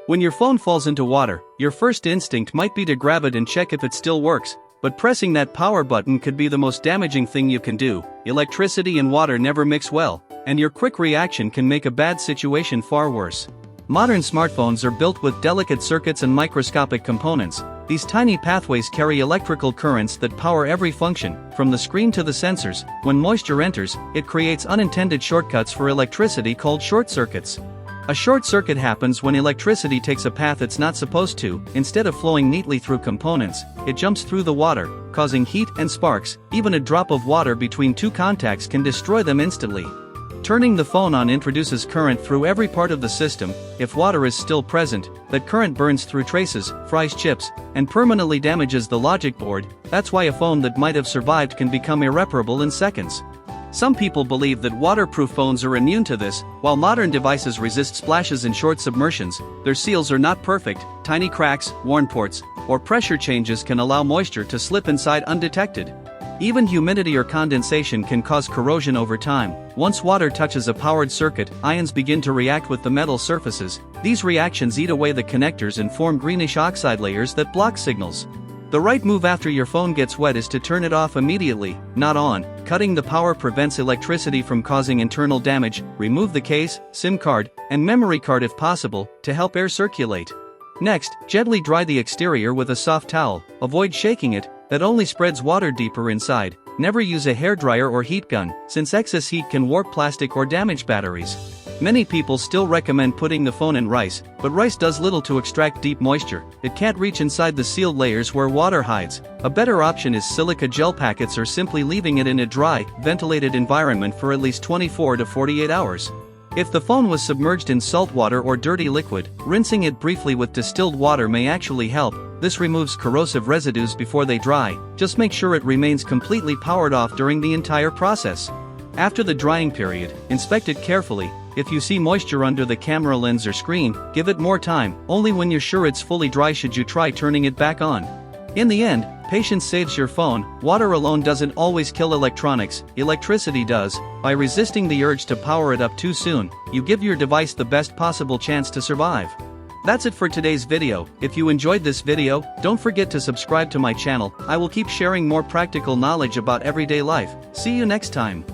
When your phone falls into water, your first instinct might be to grab it and check if it still works, but pressing that power button could be the most damaging thing you can do. Electricity and water never mix well, and your quick reaction can make a bad situation far worse. Modern smartphones are built with delicate circuits and microscopic components. These tiny pathways carry electrical currents that power every function, from the screen to the sensors. When moisture enters, it creates unintended shortcuts for electricity called short circuits. A short circuit happens when electricity takes a path it's not supposed to. Instead of flowing neatly through components, it jumps through the water, causing heat and sparks. Even a drop of water between two contacts can destroy them instantly. Turning the phone on introduces current through every part of the system. If water is still present, that current burns through traces, fries chips, and permanently damages the logic board. That's why a phone that might have survived can become irreparable in seconds. Some people believe that waterproof phones are immune to this. While modern devices resist splashes and short submersions, their seals are not perfect. Tiny cracks, worn ports, or pressure changes can allow moisture to slip inside undetected. Even humidity or condensation can cause corrosion over time. Once water touches a powered circuit, ions begin to react with the metal surfaces. These reactions eat away the connectors and form greenish oxide layers that block signals. The right move after your phone gets wet is to turn it off immediately, not on. Cutting the power prevents electricity from causing internal damage. Remove the case, SIM card, and memory card if possible, to help air circulate. Next, gently dry the exterior with a soft towel. Avoid shaking it, that only spreads water deeper inside. Never use a hairdryer or heat gun, since excess heat can warp plastic or damage batteries. Many people still recommend putting the phone in rice, but rice does little to extract deep moisture. It can't reach inside the sealed layers where water hides. A better option is silica gel packets or simply leaving it in a dry, ventilated environment for at least 24 to 48 hours. If the phone was submerged in salt water or dirty liquid, rinsing it briefly with distilled water may actually help. This removes corrosive residues before they dry. Just make sure it remains completely powered off during the entire process. After the drying period, inspect it carefully. If you see moisture under the camera lens or screen, give it more time. Only when you're sure it's fully dry should you try turning it back on. In the end, patience saves your phone. Water alone doesn't always kill electronics, electricity does. By resisting the urge to power it up too soon, you give your device the best possible chance to survive. That's it for today's video. If you enjoyed this video, don't forget to subscribe to my channel. I will keep sharing more practical knowledge about everyday life. See you next time.